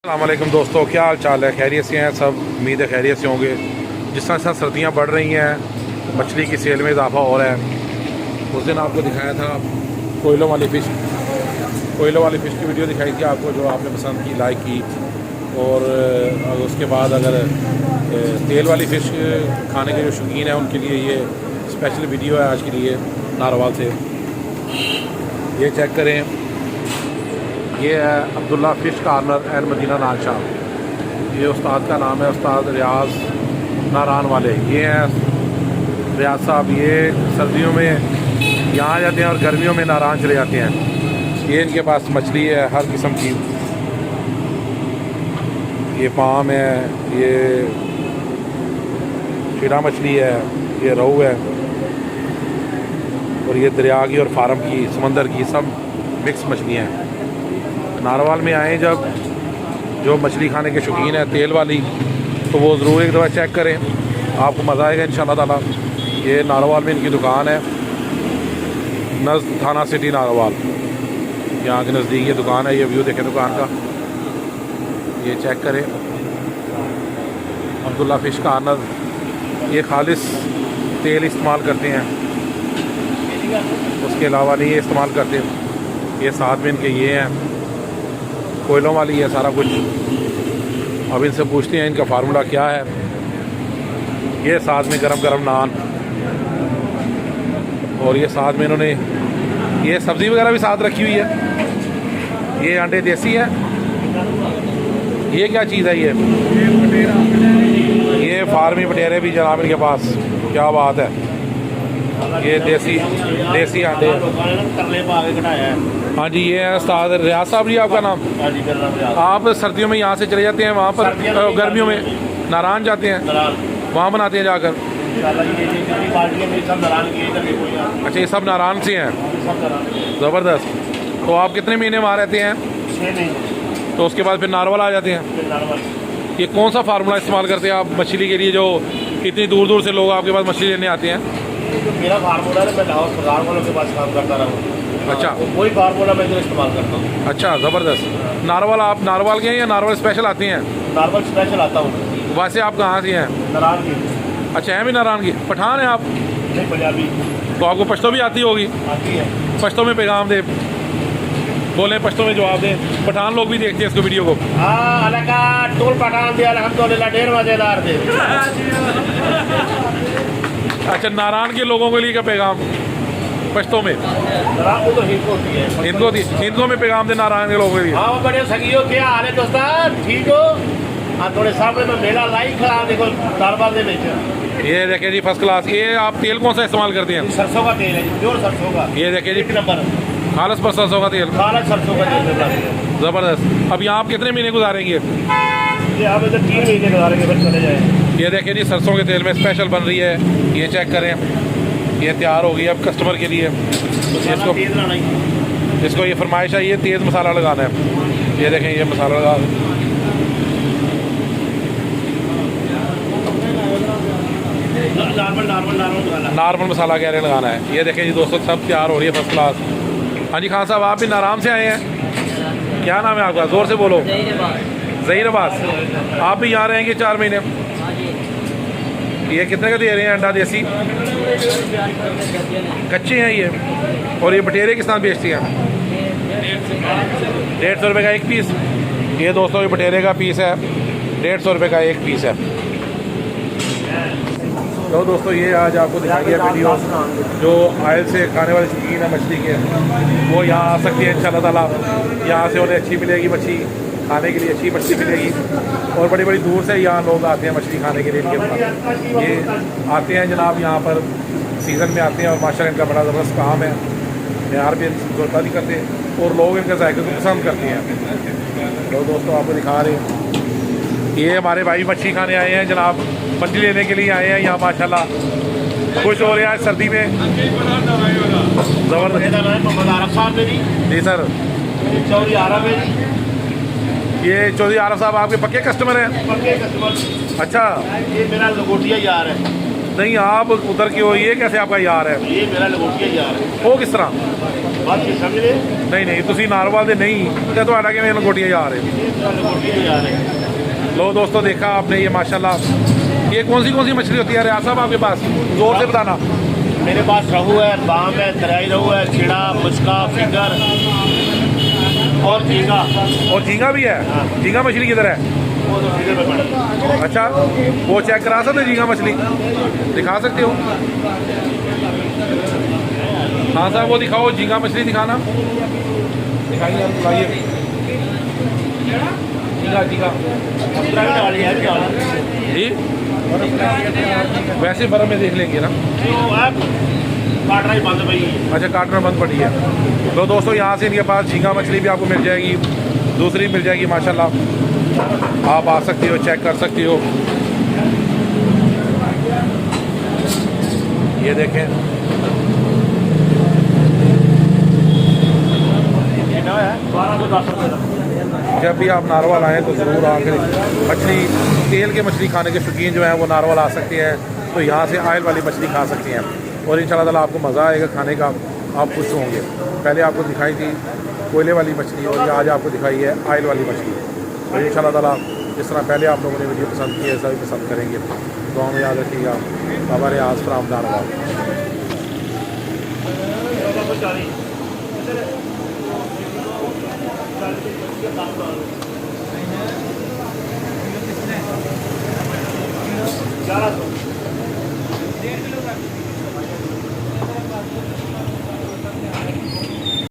अस्सलामुअलैकुम दोस्तों, क्या हाल चाल है? खैरियत से हैं सब? उम्मीद है खैरियत से होंगे। जिस तरह से सर्दियाँ बढ़ रही हैं, मछली की सेल में इजाफा हो रहा है। उस दिन आपको दिखाया था कोयलों वाली फ़िश की वीडियो दिखाई थी आपको, जो आपने पसंद की, लाइक की। और उसके बाद अगर तेल वाली फ़िश खाने के जो शौकीन हैं उनके लिए ये स्पेशल वीडियो है आज के लिए नारवाल से। ये चेक करें, ये है Abdullah fish corner and Madina नाशा। ये उस्ताद का नाम है, उस्ताद रियाज नारान वाले। ये हैं रियाज साहब। ये सर्दियों में यहाँ आ जाते हैं और गर्मियों में नारान चले जाते हैं। ये इनके पास मछली है हर किस्म की। ये पाम है, ये शीरा मछली है, ये रोहू है, और ये दरिया की और फार्म की, समंदर की, सब मिक्स मछलियाँ हैं। नारवाल में आए जब, जो मछली खाने के शौकीन है तेल वाली, तो वो ज़रूर एक दफ़ा चेक करें, आपको मज़ा आएगा इंशाअल्लाह ताला। ये नारवाल में इनकी दुकान है, नज़ थाना सिटी नारवाल, यहाँ के नज़दीक ये दुकान है। ये व्यू देखें दुकान का, ये चेक करें। Abdullah fish corner. ये खालिस तेल इस्तेमाल करते हैं, उसके अलावा नहीं ये इस्तेमाल करते। ये साथ में इनके ये हैं, कोयलों वाली है सारा कुछ। अब इनसे पूछते हैं इनका फार्मूला क्या है। ये साथ में गरम गरम नान, और ये साथ में इन्होंने ये सब्ज़ी वगैरह भी साथ रखी हुई है। ये अंडे देसी है। ये क्या चीज़ है? ये फार्मी बटेरे भी जनाब इनके पास। क्या बात है! ये देसी अंडे। हाँ जी, ये है उस्ताद रियाज साहब जी, आपका नाम? आप सर्दियों में यहाँ से चले जाते हैं वहाँ पर, गर्मियों में नारान जाते हैं, वहाँ बनाते हैं जाकर? अच्छा, ये सब नारान से हैं। ज़बरदस्त। तो आप कितने महीने वहाँ रहते हैं? 6 महीने। तो उसके बाद फिर नारवाल आ जाते हैं? ये कौन सा फार्मूला इस्तेमाल करते हैं आप मछली के लिए, जो इतनी दूर दूर से लोग आपके पास मछली लेने आते हैं? जो मेरा फार्मूला है, मैं लाहौर सरकार वालों के पास काम करता रहा हूँ। अच्छा, वही फार्मूला मैं जो इस्तेमाल करता हूँ। अच्छा, ज़बरदस्त। नारवाल, आप नारवाल के हैं या नारवाल स्पेशल आते हैं? नारवाल स्पेशल आता हूँ। वैसे आप कहाँ से हैं? नारायण की। अच्छा, हैं भी नारायण की? पठान हैं आप? नहीं, पंजाबी। तो आपको पश्तो भी आती होगी? आती है। पश्तो में पैगाम दे, बोले पश्तो में जवाब दें। पठान लोग भी देखते हैं इसको, वीडियो को। हाँ, अलका टोल पठान दे अल्हम्दुलिल्लाह, ढेर मज़ेदार थे। अच्छा, नारायण के लोगों के लिए क्या पैगाम पश्तो में? नारायण तो हिंदू होती है। इनको में पैगाम दे नारायण के लोगों के लिए। हाँ, बड़े सगियो, क्या हाल है दोस्तान? ठीक हो? हाँ, थोड़े सामने में मेला लाइक खड़ा देखो नारवाल दे बेच। ये देखिए जी, फर्स्ट क्लास। ये आप तेल कौन सा इस्तेमाल करते हैं? सरसों का तेल है, प्योर सरसों का। ये देखिए जी, 1 नंबर खालस पर सरसों का तेल। खालस सरसों का तेल। ज़बरदस्त। अब यहाँ आप कितने महीने गुजारेंगे? ये आप इधर 3 महीने गुजारेंगे, फिर चले जाए। ये देखिए जी, सरसों के तेल में स्पेशल बन रही है। ये चेक करें, ये तैयार हो गई अब कस्टमर के लिए। इसको ये फरमाइश है, ये तेज़ मसाला लगाना है। ये देखें, ये मसाला लगा, नॉर्मल मसाला कह रहे लगाना है। ये देखें जी दोस्तों, सब तैयार हो रही है फर्स्ट क्लास। हाँ जी, खान साहब, आप भी नाराम से आए हैं? क्या नाम है आपका? ज़ोर से बोलो। ज़हीर अब्बास। आप भी यहाँ रहेंगे 4 महीने? ये कितने का दे रहे हैं अंडा देसी? कच्चे हैं ये। और ये बटेरे किस तरह बेचती हैं? 150 रुपये का एक पीस। ये दोस्तों, ये बटेरे का पीस है, 150 रुपये का एक पीस है। तो दोस्तों, ये आज आपको दिखाई गया वीडियो। जो आयल से खाने वाले शौकीन है मछली के, वो यहाँ आ सकते हैं इंशाअल्लाह ताला। यहाँ से उन्हें अच्छी मिलेगी मछली, खाने के लिए अच्छी मछली मिलेगी। और बड़ी बड़ी दूर से यहाँ लोग आते हैं मछली खाने के लिए इनके पास। ये आते हैं जनाब, यहाँ पर सीज़न में आते हैं, और माशाल्लाह इनका बड़ा ज़बरदस्त काम है। यार भी गुरबा नहीं करते, और लोग इनके जायके को पसंद करते हैं। तो दोस्तों, आपको दिखा रहे हैं, ये हमारे भाई मछली खाने आए हैं जनाब, मछली लेने के लिए आए हैं यहाँ। माशाल्लाह खुश हो रहे हैं आज सर्दी में। ज़बरदस्त जी सर। ये चौधरी आरफ साहब आपके पक्के कस्टमर हैं? पक्के कस्टमर। अच्छा, ये मेरा लंगोटिया यार है। नहीं, आप उधर की हो, ये कैसे आपका यार है? ये मेरा लंगोटिया यार है। वो किस तरह? ਬਾਅਦ ਚ ਸਮਝ ਰਹੇ नहीं नहीं तुसी नारवाल दे नहीं तो ਤੁਹਾਡਾ ਕਿਵੇਂ ਲੰਗੋਟੀਆਂ ਜਾ ਰਹੇ लंगोटी नहीं आ रहे लो दोस्तों देखा आपने ये माशाल्लाह ये कौन सी मछली होती है रियाज साहब आपके पास जोर से बताना मेरे पास रहू है, बाम है, तराई रहू है, छिड़ा, मुस्का, फिगर और झींगा। और झींगा भी है। हाँ। झींगा मछली किधर है? वो तो फिगर में पड़ा। अच्छा वो चेक करा सकते झींगा मछली दिखा सकते हो? हाँ साहब वो दिखाओ झींगा मछली दिखाना दिखाइए आप बुलाइए झींगा झींगा दूसरा भी डाली है, भी डाली। जी वैसे बर्फ में देख लेंगे ना तो आप काटना ही बंद पड़ी है। अच्छा काटना बंद पड़ी है तो दोस्तों यहाँ से इनके पास झींगा मछली भी आपको मिल जाएगी दूसरी मिल जाएगी माशाल्लाह आप आ सकते हो चेक कर सकते हो ये देखें कितना है 1210 रुपये का। जब भी आप नारवाल आएँ तो ज़रूर आकर मछली तेल के मछली खाने के शौकीन जो हैं वो नारवाल आ सकते हैं तो यहाँ से आयल वाली मछली खा सकते हैं और इंशाल्लाह ताला आपको मज़ा आएगा खाने का आप खुश होंगे पहले आपको दिखाई थी कोयले वाली मछली और आज आपको दिखाई है आयल वाली मछली तो इंशाल्लाह ताला जिस तरह पहले आप लोगों ने वीडियो पसंद की है ऐसा भी पसंद करेंगे तो हमें याद रखिएगा हमारे आज फ्राम नारवाल